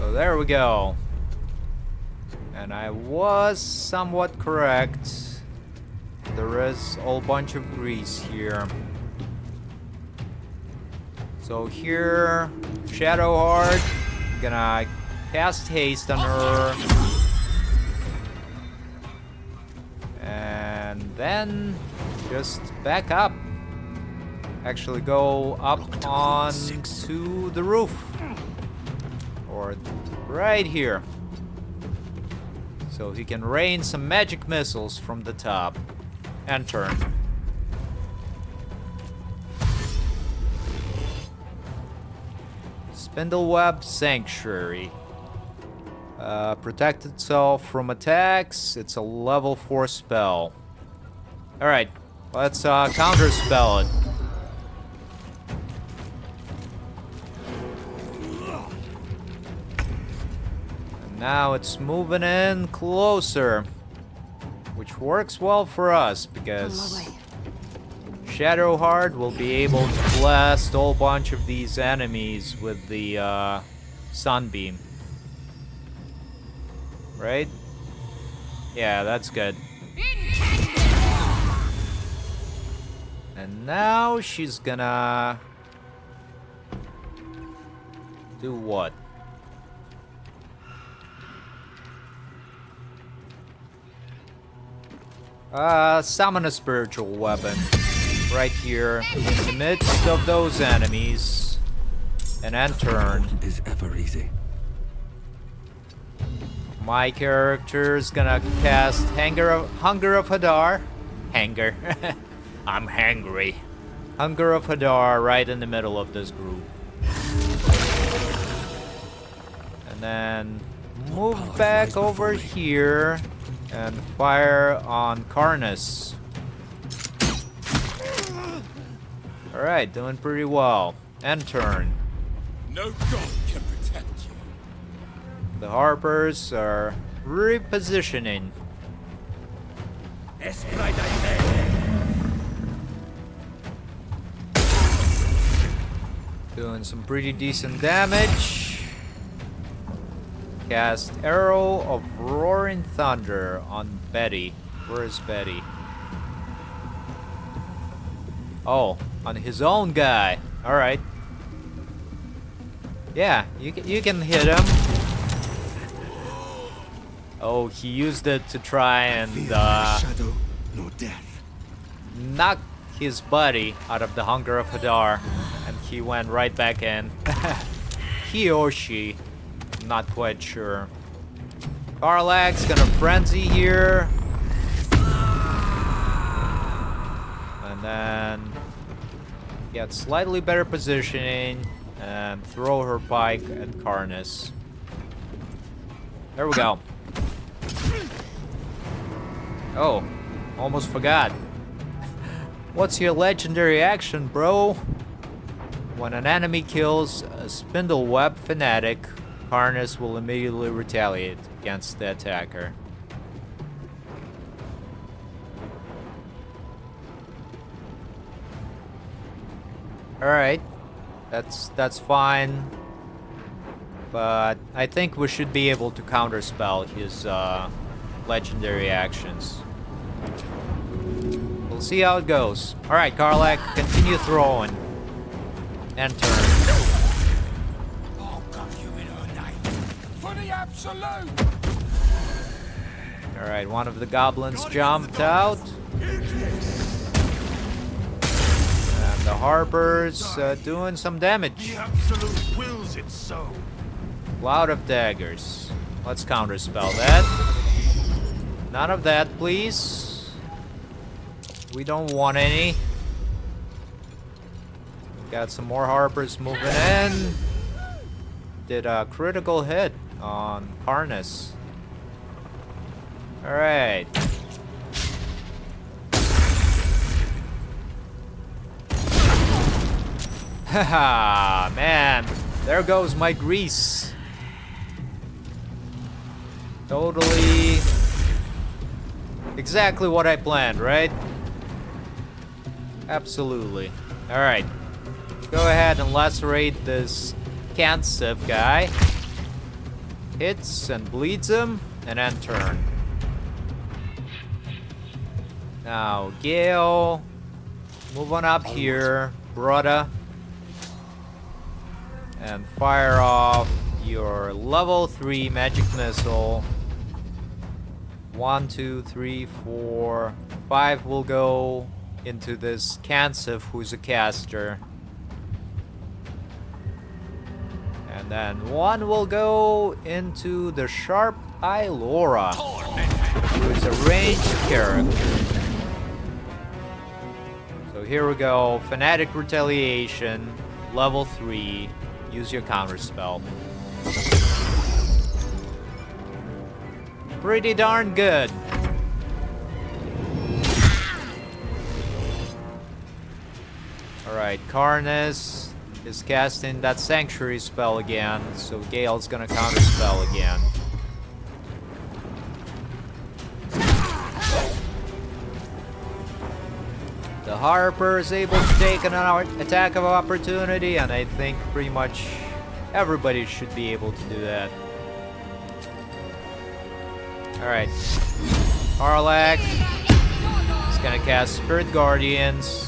So there we go. And I was somewhat correct. There is a whole bunch of grease here. So here, Shadowheart, gonna cast haste on her. And then just back up. Actually go up on to the roof. Or right here. So he can rain some magic missiles from the top. And turn. Spindleweb Sanctuary. Protect itself from attacks. It's a level 4 spell. Alright, let's counterspell it. And now it's moving in closer. Which works well for us because Shadowheart will be able to blast a whole bunch of these enemies with the sunbeam. Right? Yeah, that's good. And now she's gonna do what? Summon a spiritual weapon right here in the midst of those enemies, and then turn. Is ever easy. My character is gonna cast Hunger of Hadar. Hanger. I'm hangry. Hunger of Hadar right in the middle of this group. And then move back over here and fire on Karnas. Alright, doing pretty well. And turn. No god can protect you. The Harpers are repositioning. Doing some pretty decent damage. Cast Arrow of Roaring Thunder on Betty. Where is Betty? Oh, on his own guy. Alright. Yeah, you can hit him. Oh, he used it to try and shadow, no death. knock his buddy out of the Hunger of Hadar, and he went right back in. He or she, not quite sure. Karlak's gonna frenzy here, and then get slightly better positioning and throw her pike at Karnas. There we go. Oh, almost forgot. What's your legendary action, bro? When an enemy kills a Spindleweb fanatic, Karnas will immediately retaliate against the attacker. Alright, that's fine. But I think we should be able to counterspell his legendary actions. We'll see how it goes. Alright, Karlak, continue throwing. And turn. I'll cut you in her name. For the absolute! Alright, one of the goblins jumped out. And the Harpers doing some damage. The absolute wills it so. Cloud of daggers. Let's counterspell that. None of that, please. We don't want any. Got some more Harpers moving in. Did a critical hit on Karnas. Alright. Haha, man. There goes my grease. Totally. Exactly what I planned, right? Absolutely. Alright. Go ahead and lacerate this Cansiv guy. hits and bleeds him, and then turn. Now, Gale, move on up here, brother, and fire off your level 3 magic missile. 1, 2, 3, 4, 5 will go into this Kansif, who's a caster. And then 1 will go into the Sharp Eye Laura, who is a ranged character. So here we go, Fanatic Retaliation, level 3, use your Counterspell. Pretty darn good. Alright, Karnas is casting that Sanctuary spell again, so Gale's gonna Counterspell again. The Harper is able to take an attack of opportunity, and I think pretty much everybody should be able to do that. Alright. Harlack is gonna cast Spirit Guardians.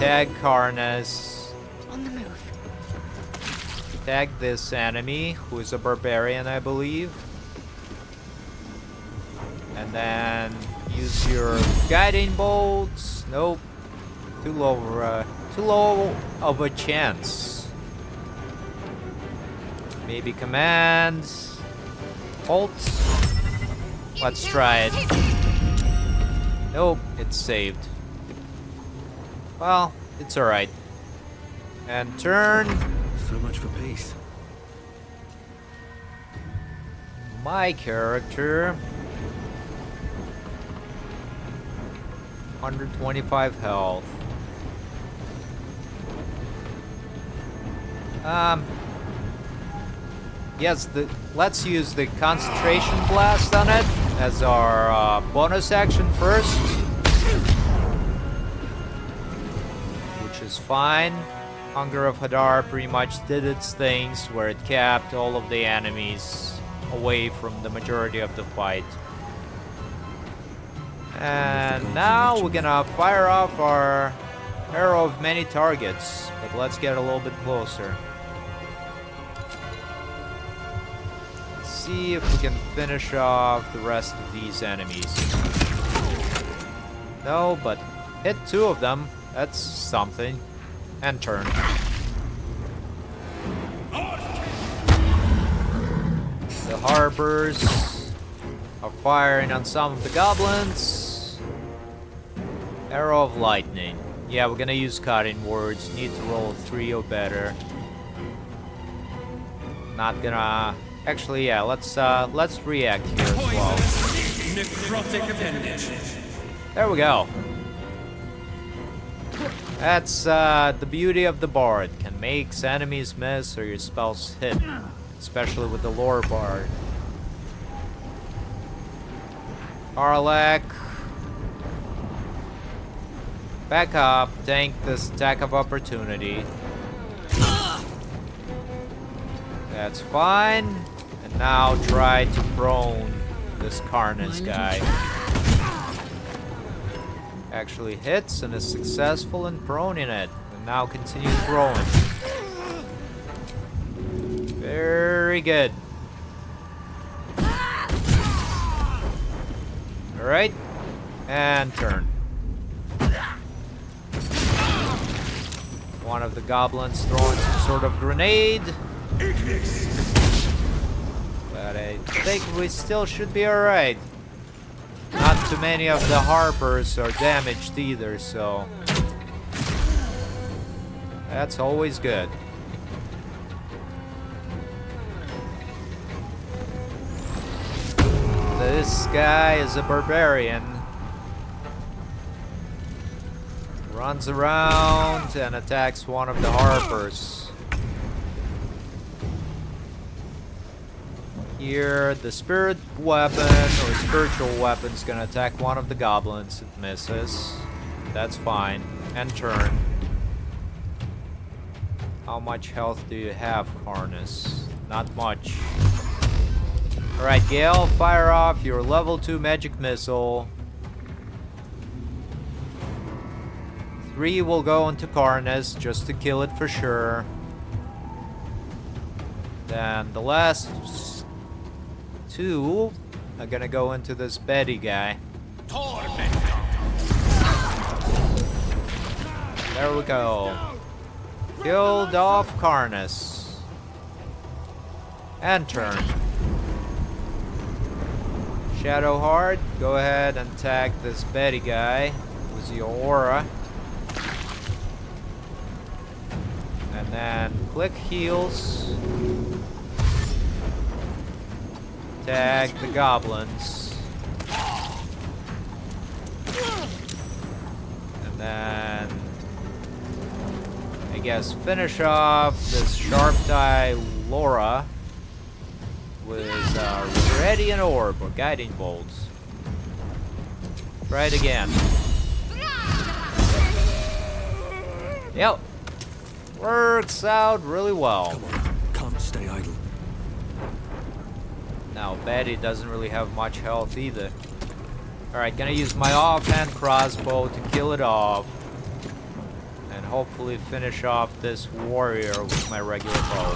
Tag Karnas. On the move. Tag this enemy, who is a barbarian, I believe. And then use your guiding bolts. Nope. Too low of a chance. Maybe commands. Halt. Let's try it. Nope, it's saved. Well, it's alright. And turn. So much for peace. My character. 125 health. Yes, let's use the concentration blast on it as our bonus action first, which is fine. Hunger of Hadar pretty much did its things where it kept all of the enemies away from the majority of the fight. And now we're gonna fire off our arrow of many targets, but let's get a little bit closer. See if we can finish off the rest of these enemies. No, but hit 2 of them. That's something. And turn. The Harpers are firing on some of the goblins. Arrow of Lightning. Yeah, we're gonna use Cutting Words. Need to roll 3 or better. Not gonna... Actually, yeah, let's react here as well. Necrotic appendage. There we go. That's the beauty of the Bard. Can make enemies miss or your spells hit. Especially with the Lore Bard. Harlack. Back up. Tank this attack of opportunity. That's fine. And now try to prone this Karnas guy. Actually hits and is successful in proning it. And now continue throwing. Very good. Alright. And turn. One of the goblins throwing some sort of grenade. But I think we still should be alright. Not too many of the Harpers are damaged either, so that's always good. This guy is a barbarian. Runs around and attacks one of the Harpers. Here, the spirit weapon or spiritual weapon is gonna attack one of the goblins. It misses. That's fine. And turn. How much health do you have, Karnas? Not much. Alright, Gale, fire off your level 2 magic missile. 3 will go into Karnas just to kill it for sure. Then the last 2 are gonna go into this Betty guy. There we go. Killed off Karnas. And turn. Shadowheart, go ahead and tag this Betty guy with your aura. And then click heals. Tag the goblins. And then I guess finish off this Sharp Die Laura with Radiant Orb or Guiding Bolts. Try it again. Yep. Works out really well. Come on, can't stay idle. Now Betty doesn't really have much health either. Alright, gonna use my offhand crossbow to kill it off. And hopefully finish off this warrior with my regular bow.